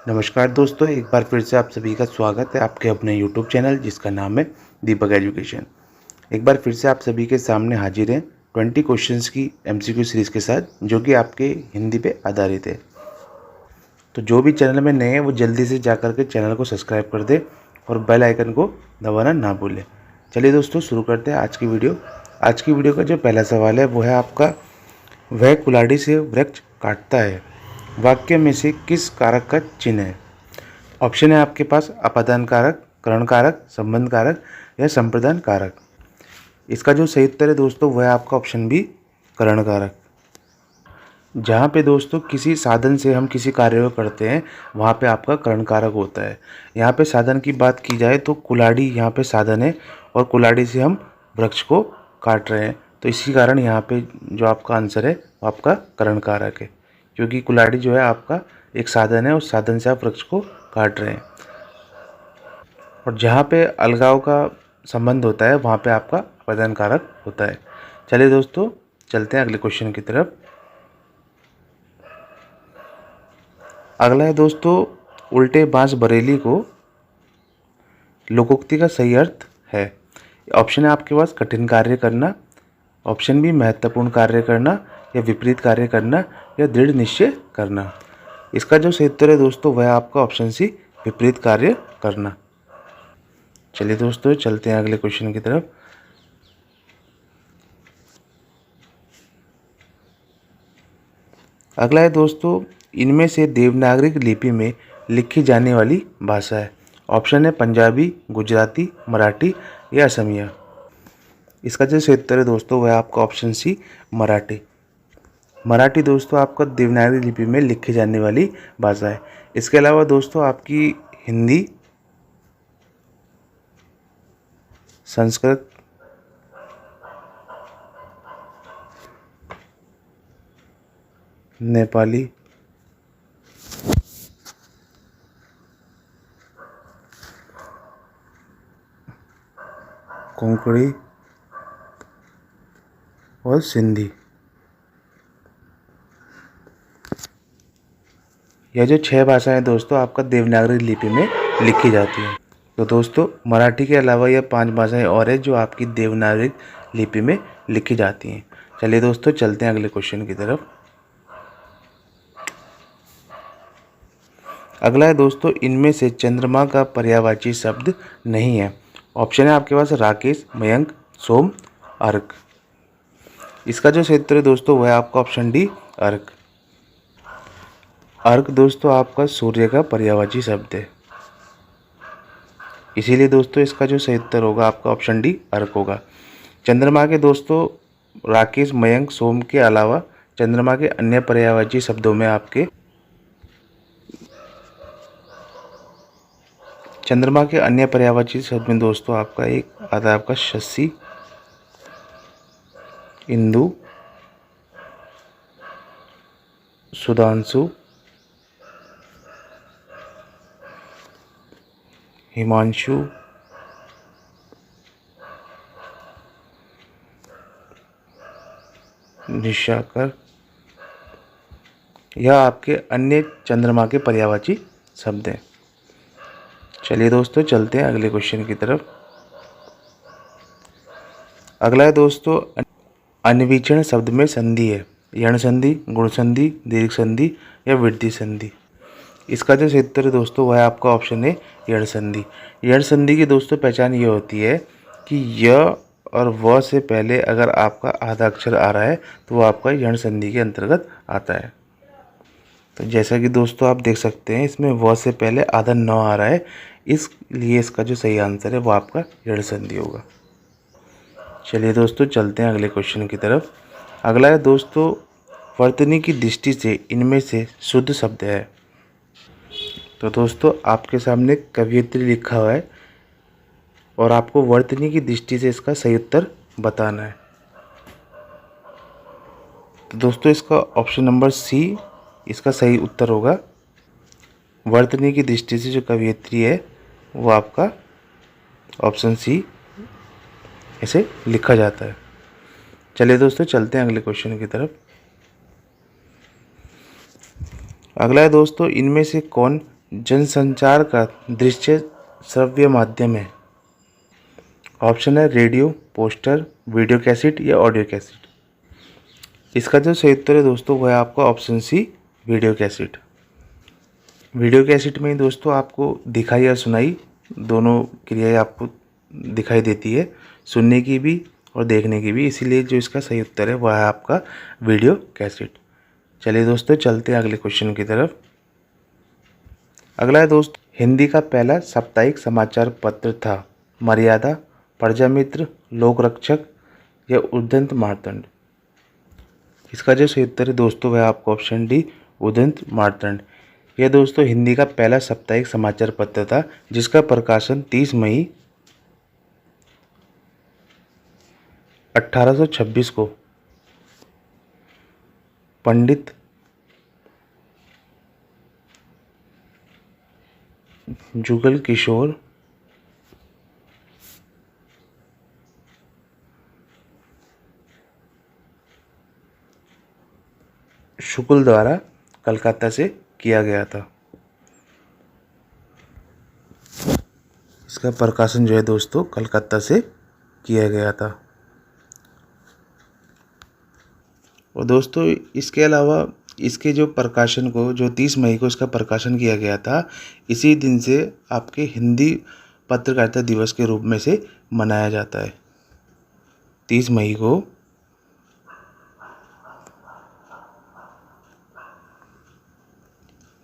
नमस्कार दोस्तों, एक बार फिर से आप सभी का स्वागत है आपके अपने यूट्यूब चैनल जिसका नाम है दीपक एजुकेशन। एक बार फिर से आप सभी के सामने हाजिर हैं 20 क्वेश्चंस की एमसीक्यू सीरीज़ के साथ, जो कि आपके हिंदी पे आधारित है। तो जो भी चैनल में नए हैं वो जल्दी से जाकर के चैनल को सब्सक्राइब कर दे और बेल आइकन को दबाना ना भूलें। चलिए दोस्तों, शुरू करते हैं आज की वीडियो। आज की वीडियो का जो पहला सवाल है वो है आपका, वह कुल्हाड़ी से वृक्ष काटता है, वाक्य में से किस कारक का चिन्ह है? ऑप्शन है आपके पास अपादान कारक, करण कारक, संबंध कारक या संप्रदान कारक। इसका जो सही उत्तर है दोस्तों वह है आपका ऑप्शन बी, करण कारक। जहाँ पे दोस्तों किसी साधन से हम किसी कार्य को करते हैं वहाँ पे आपका करण कारक होता है। यहाँ पे साधन की बात की जाए तो कुल्हाड़ी यहाँ पे साधन है और कुल्हाड़ी से हम वृक्ष को काट रहे हैं, तो इसी कारण यहाँ पे जो आपका आंसर है वो आपका करण कारक है, क्योंकि कुल्हाड़ी जो है आपका एक साधन है, उस साधन से आप वृक्ष को काट रहे हैं। और जहाँ पे अलगाव का संबंध होता है वहाँ पे आपका अपादान कारक होता है। चलिए दोस्तों, चलते हैं अगले क्वेश्चन की तरफ। अगला है दोस्तों, उल्टे बांस बरेली को लोकोक्ति का सही अर्थ है। ऑप्शन है आपके पास कठिन कार्य करना, ऑप्शन बी महत्वपूर्ण कार्य करना, या विपरीत कार्य करना, या दृढ़ निश्चय करना। इसका जो सही उत्तर है दोस्तों वह आपका ऑप्शन सी, विपरीत कार्य करना। चलिए दोस्तों, चलते हैं अगले क्वेश्चन की तरफ। अगला है दोस्तों, इनमें से देवनागरी लिपि में लिखी जाने वाली भाषा है। ऑप्शन है पंजाबी, गुजराती, मराठी या असमिया। इसका जो सही उत्तर है दोस्तों वह आपका ऑप्शन सी, मराठी। मराठी दोस्तों आपका देवनागरी लिपि में लिखी जाने वाली भाषा है। इसके अलावा दोस्तों आपकी हिंदी, संस्कृत, नेपाली, कोंकणी और सिंधी, यह जो 6 भाषाएं दोस्तों आपका देवनागरी लिपि में लिखी जाती हैं। तो दोस्तों मराठी के अलावा यह 5 भाषाएं और है जो आपकी देवनागरी लिपि में लिखी जाती हैं। चलिए दोस्तों, चलते हैं अगले क्वेश्चन की तरफ। अगला है दोस्तों, इनमें से चंद्रमा का पर्यायवाची शब्द नहीं है। ऑप्शन है आपके पास राकेश, मयंक, सोम, अर्क। इसका जो सही उत्तर है दोस्तों वह आपका ऑप्शन डी, अर्क। अर्क दोस्तों आपका सूर्य का पर्यायवाची शब्द है, इसीलिए दोस्तों इसका जो सही उत्तर होगा आपका ऑप्शन डी, अर्क होगा। चंद्रमा के दोस्तों राकेश, मयंक, सोम के अलावा चंद्रमा के अन्य पर्यायवाची शब्दों में आपके चंद्रमा के अन्य पर्यायवाची शब्द में दोस्तों आपका एक आता है आपका शशि, इंदु, सुधांशु, हिमांशु, निशाकर, यह आपके अन्य चंद्रमा के पर्यायवाची शब्द हैं। चलिए दोस्तों, चलते हैं अगले क्वेश्चन की तरफ। अगला है दोस्तों, अन्वीक्षण शब्द में संधि है। यण संधि, गुण संधि, दीर्घ संधि या वृद्धि संधि। इसका जो सही उत्तर है दोस्तों वह आपका ऑप्शन है, यण संधि। यण संधि की दोस्तों पहचान ये होती है कि य और व से पहले अगर आपका आधा अक्षर आ रहा है तो वो आपका यण संधि के अंतर्गत आता है। तो जैसा कि दोस्तों आप देख सकते हैं इसमें व से पहले आधा न आ रहा है, इसलिए इसका जो सही आंसर है वो आपका यण संधि होगा। चलिए दोस्तों, चलते हैं अगले क्वेश्चन की तरफ। अगला है दोस्तों, वर्तनी की दृष्टि से इनमें से शुद्ध शब्द है। तो दोस्तों आपके सामने कवियत्री लिखा हुआ है और आपको वर्तनी की दृष्टि से इसका सही उत्तर बताना है। तो दोस्तों इसका ऑप्शन नंबर सी इसका सही उत्तर होगा। वर्तनी की दृष्टि से जो कवियत्री है वो आपका ऑप्शन सी ऐसे लिखा जाता है। चलिए दोस्तों, चलते हैं अगले क्वेश्चन की तरफ। अगला है दोस्तों, इनमें से कौन जनसंचार का दृश्य श्रव्य माध्यम है? ऑप्शन है रेडियो, पोस्टर, वीडियो कैसेट या ऑडियो कैसेट। इसका जो सही उत्तर है दोस्तों वह है आपका option C, video cassette. Video cassette में दोस्तों आपको दिखाई और सुनाई दोनों क्रियाएं आपको दिखाई देती है, सुनने की भी और देखने की भी, इसीलिए जो इसका सही उत्तर है वह है आपका वीडियो कैसेट। चलिए दोस्तों चलते हैं अगले क्वेश्चन की तरफ। अगला है दोस्त, हिंदी का पहला साप्ताहिक समाचार पत्र था? मर्यादा, प्रजामित्र, लोकरक्षक या उदंत मार्तंड। इसका जो सही उत्तर है दोस्तों वह आपका ऑप्शन डी, उदंत मार्तंड। यह दोस्तों हिंदी का पहला साप्ताहिक समाचार पत्र था जिसका प्रकाशन 30 मई 1826 को पंडित जुगल किशोर शुक्ल द्वारा कलकत्ता से किया गया था। इसका प्रकाशन जो है दोस्तों कलकत्ता से किया गया था। और दोस्तों इसके अलावा इसके जो प्रकाशन को, जो 30 मई को इसका प्रकाशन किया गया था, इसी दिन से आपके हिंदी पत्रकारिता दिवस के रूप में से मनाया जाता है। 30 मई को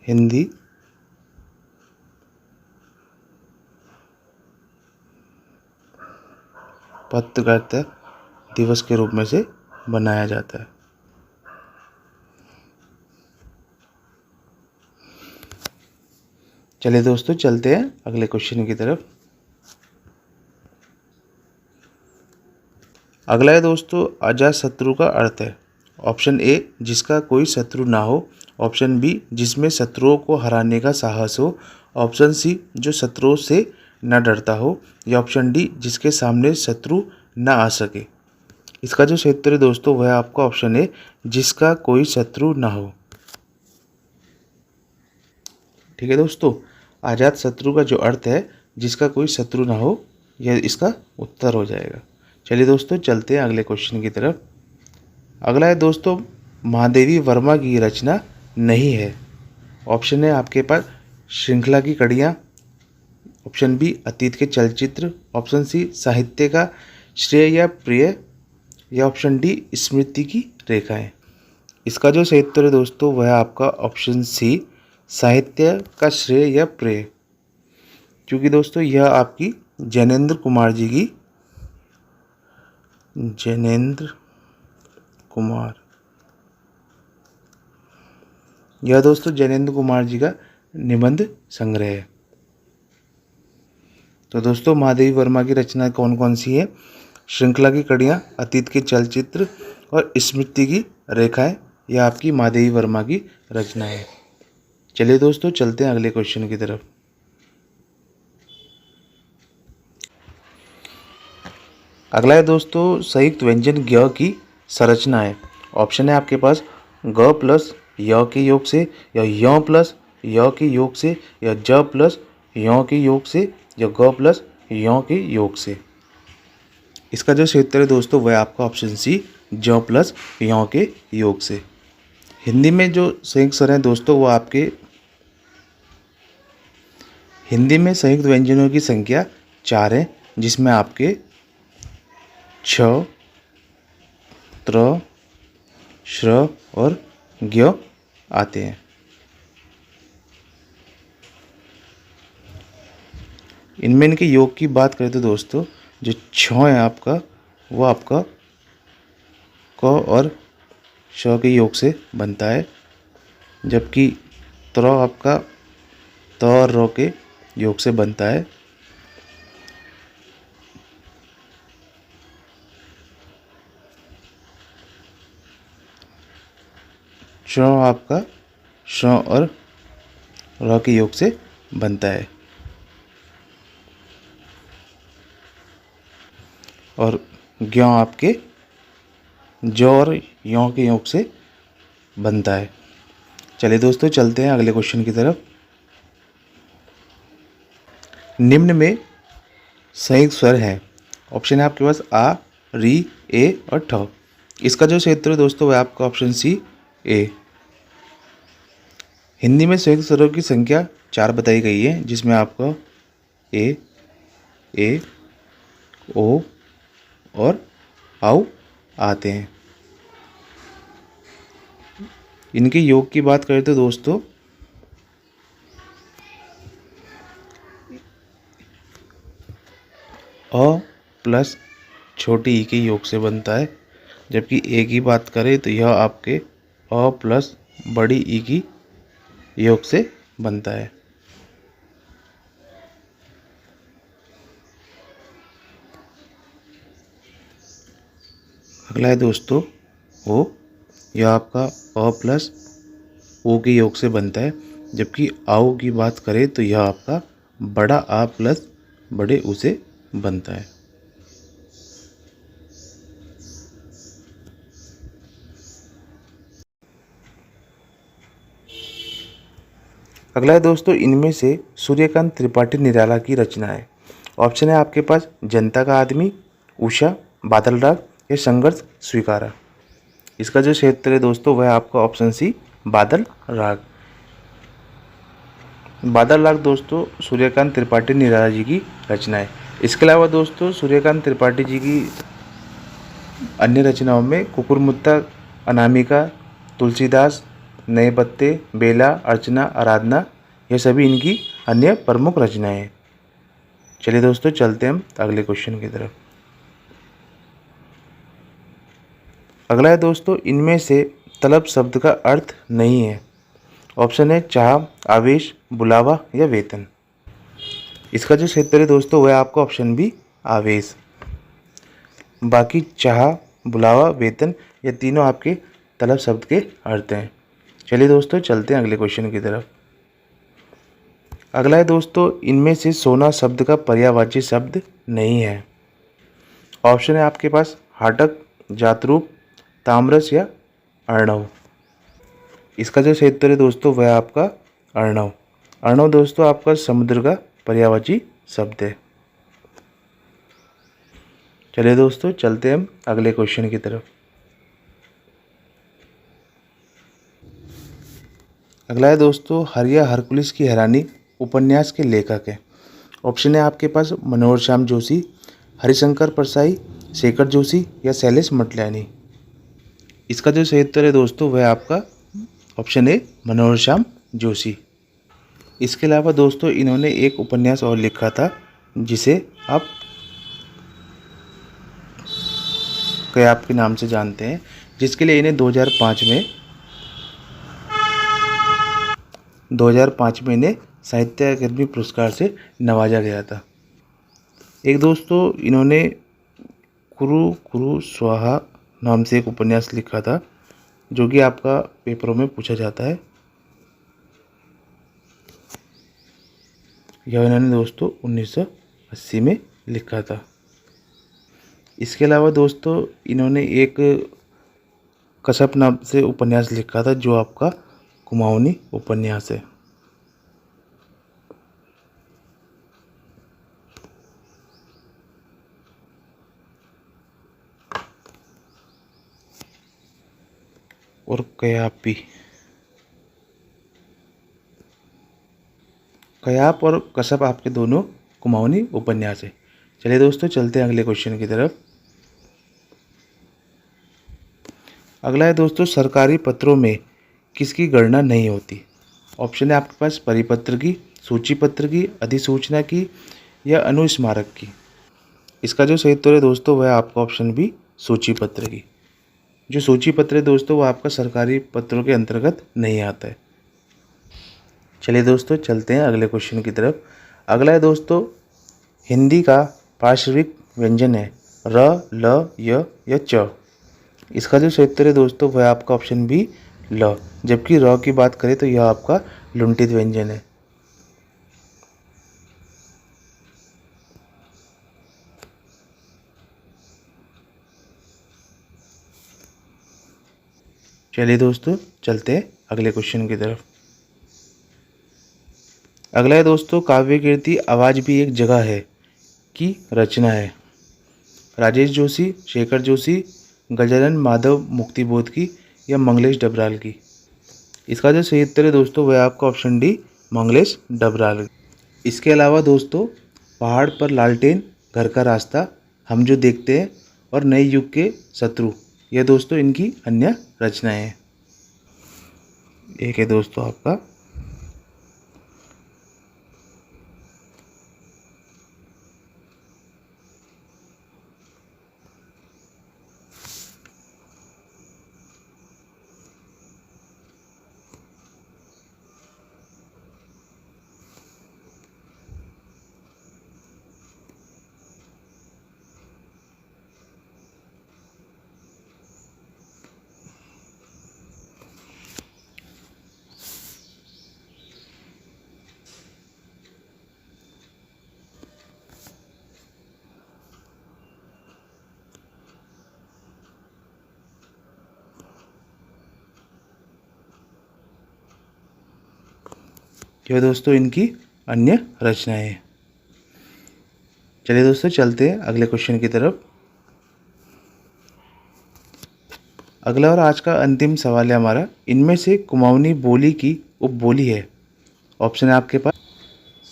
हिंदी पत्रकारिता दिवस के रूप में से मनाया जाता है। चलिए दोस्तों चलते हैं अगले क्वेश्चन की तरफ। अगला है दोस्तों, अजात शत्रु का अर्थ है? ऑप्शन ए, जिसका कोई शत्रु ना हो। ऑप्शन बी, जिसमें शत्रुओं को हराने का साहस हो। ऑप्शन सी, जो शत्रुओं से न डरता हो। या ऑप्शन डी, जिसके सामने शत्रु न आ सके। इसका जो सही उत्तर है दोस्तों वह आपका ऑप्शन है, जिसका कोई शत्रु ना हो। ठीक है दोस्तों, अजात शत्रु का जो अर्थ है जिसका कोई शत्रु ना हो, यह इसका उत्तर हो जाएगा। चलिए दोस्तों चलते हैं अगले क्वेश्चन की तरफ। अगला है दोस्तों, महादेवी वर्मा की रचना नहीं है। ऑप्शन है आपके पास श्रृंखला की कड़ियाँ। ऑप्शन बी, अतीत के चलचित्र। ऑप्शन सी, साहित्य का श्रेय या प्रिय। या ऑप्शन डी, स्मृति की रेखाएं। इसका जो सही उत्तर है दोस्तों वह आपका ऑप्शन सी, साहित्य का श्रेय या प्रिय। क्योंकि दोस्तों यह आपकी जैनेन्द्र कुमार जी की, यह दोस्तों जैनेन्द्र कुमार जी का निबंध संग्रह है। तो दोस्तों महादेवी वर्मा की रचना कौन कौन सी है? श्रृंखला की कड़ियाँ, अतीत के चलचित्र और स्मृति की रेखाएं। यह आपकी महादेवी वर्मा की रचना है। चलिए दोस्तों चलते हैं अगले क्वेश्चन की तरफ। अगला है दोस्तों, संयुक्त व्यंजन ज्ञ की संरचना है। ऑप्शन है आपके पास ग प्लस य के योग से, या य प्लस य के योग से, या ज प्लस य के योग से, या ग प्लस य के योग से। इसका जो सही उत्तर है दोस्तों वह आपका ऑप्शन सी, ज प्लस य के योग से। हिंदी में जो संयुक्त स्वर हैं दोस्तों वो आपके, हिंदी में संयुक्त व्यंजनों की संख्या 4 है, जिसमें आपके छ, त्र, श्र और ज्ञ आते हैं। इनमें इनके योग की बात करें तो दोस्तों जो छ है आपका, वो आपका क और श के योग से बनता है, जबकि त्र आपका त और र के योग से बनता है। श आपका श और र के योग से बनता है। और ज्ञ आपके ज और य के योग से बनता है। चलिए दोस्तों चलते हैं अगले क्वेश्चन की तरफ। निम्न में संयुक्त स्वर है। ऑप्शन है आपके पास आ, री, ए और ठ। इसका जो क्षेत्र है दोस्तों वह आपका ऑप्शन सी ए। हिंदी में संयुक्त स्वरों की संख्या 4 बताई गई है, जिसमें आपको ए, ओ और आउ आते हैं। इनके योग की बात करें तो दोस्तों अ प्लस छोटी ई के योग से बनता है, जबकि ए की बात करें तो यह आपके अ प्लस बड़ी ई की योग से बनता है। अगला है दोस्तों ओ। यह आपका अ प्लस ओ के योग से बनता है, जबकि आओ की बात करें तो यह आपका बड़ा आ प्लस बड़े ऊ से बनता है। अगला है दोस्तों, इनमें से सूर्यकांत त्रिपाठी निराला की रचना है। ऑप्शन है आपके पास जनता का आदमी, उषा, बादल राग या संघर्ष स्वीकारा। इसका जो क्षेत्र है दोस्तों वह आपका ऑप्शन सी बादल राग। बादल राग दोस्तों सूर्यकांत त्रिपाठी निराला जी की रचना है। इसके अलावा दोस्तों सूर्यकांत त्रिपाठी जी की अन्य रचनाओं में कुकुरमुत्ता, अनामिका, तुलसीदास, नए पत्ते, बेला, अर्चना, आराधना, ये सभी इनकी अन्य प्रमुख रचनाएं हैं। चलिए दोस्तों चलते हैं हम अगले क्वेश्चन की तरफ। अगला है दोस्तों, इनमें से तलब शब्द का अर्थ नहीं है। ऑप्शन है चाह, आवेश, बुलावा या वेतन। इसका जो क्षेत्र है दोस्तों वह आपका ऑप्शन बी आवेश। बाकी चाह, बुलावा, वेतन ये तीनों आपके तलब शब्द के अर्थ हैं। चलिए दोस्तों चलते हैं अगले क्वेश्चन की तरफ। अगला है दोस्तों, इनमें से सोना शब्द का पर्यायवाची शब्द नहीं है। ऑप्शन है आपके पास हाटक, जातरूप, ताम्रस या अर्णव। इसका जो क्षेत्र है दोस्तों वह आपका अर्णव। अर्णव दोस्तों आपका समुद्र का पर्यायवाची शब्द है। चलिए दोस्तों चलते हैं हम अगले क्वेश्चन की तरफ। अगला है दोस्तों, हरिया हरकुलिस की हैरानी उपन्यास के लेखक है। ऑप्शन है आपके पास मनोहर श्याम जोशी, हरिशंकर परसाई, शेखर जोशी या शैलेश मटलानी। इसका जो क्षेत्र है दोस्तों वह आपका ऑप्शन है मनोहर श्याम जोशी। इसके अलावा दोस्तों इन्होंने एक उपन्यास और लिखा था जिसे आप कयाप के नाम से जानते हैं, जिसके लिए इन्हें 2005 में इन्हें साहित्य अकादमी पुरस्कार से नवाजा गया था। एक दोस्तों इन्होंने कुरु कुरु स्वाहा नाम से एक उपन्यास लिखा था, जो कि आपका पेपरों में पूछा जाता है। यह इन्होंने दोस्तों 1980 में लिखा था। इसके अलावा दोस्तों इन्होंने एक कश्यप नाम से उपन्यास लिखा था, जो आपका कुमाऊनी उपन्यास है। और कयापी, कयाप और कश्यप आपके दोनों कुमाऊनी उपन्यास है। चलिए दोस्तों चलते हैं अगले क्वेश्चन की तरफ। अगला है दोस्तों, सरकारी पत्रों में किसकी गणना नहीं होती। ऑप्शन है आपके पास परिपत्र की, सूची पत्र की, अधिसूचना की या अनुस्मारक की। इसका जो सही उत्तर है दोस्तों वह आपका ऑप्शन बी सूची पत्र की। जो सूची पत्र है दोस्तों वो आपका सरकारी पत्रों के अंतर्गत नहीं आता है। चलिए दोस्तों चलते हैं अगले क्वेश्चन की तरफ। अगला है दोस्तों, हिंदी का पार्श्विक व्यंजन है र, ल, य या च। इसका जो सही उत्तर है दोस्तों वह आपका ऑप्शन बी ल, जबकि र की बात करें तो यह आपका लुंठित व्यंजन है। चलिए दोस्तों चलते हैं अगले क्वेश्चन की तरफ। अगला है दोस्तों, काव्य कीर्ति आवाज़ भी एक जगह है की रचना है। राजेश जोशी, शेखर जोशी, गजानन माधव मुक्तिबोध की या मंगलेश डबराल की। इसका जो सही उत्तर है दोस्तों वह आपका ऑप्शन डी मंगलेश डबराल। इसके अलावा दोस्तों, पहाड़ पर लालटेन, घर का रास्ता, हम जो देखते हैं और नए युग के शत्रु, यह दोस्तों इनकी अन्य रचनाएं हैं। एक है दोस्तों आपका यह दोस्तों इनकी अन्य रचनाएं हैं। चलिए दोस्तों चलते हैं अगले क्वेश्चन की तरफ। अगला और आज का अंतिम सवाल है हमारा, इनमें से कुमाऊनी बोली की उपबोली है। ऑप्शन है आपके पास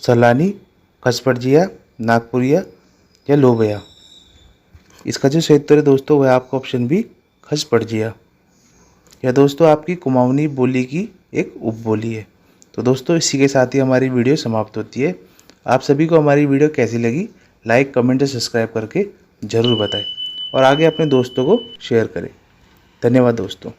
सलानी, खसपड़जिया, नागपुरिया या लोबया। इसका जो सही उत्तर है दोस्तों वह आपका ऑप्शन बी खसपड़जिया। यह दोस्तों आपकी कुमाऊनी बोली की एक उपबोली है। तो दोस्तों इसी के साथ ही हमारी वीडियो समाप्त होती है। आप सभी को हमारी वीडियो कैसी लगी लाइक, कमेंट और सब्सक्राइब करके ज़रूर बताएं और आगे अपने दोस्तों को शेयर करें। धन्यवाद दोस्तों।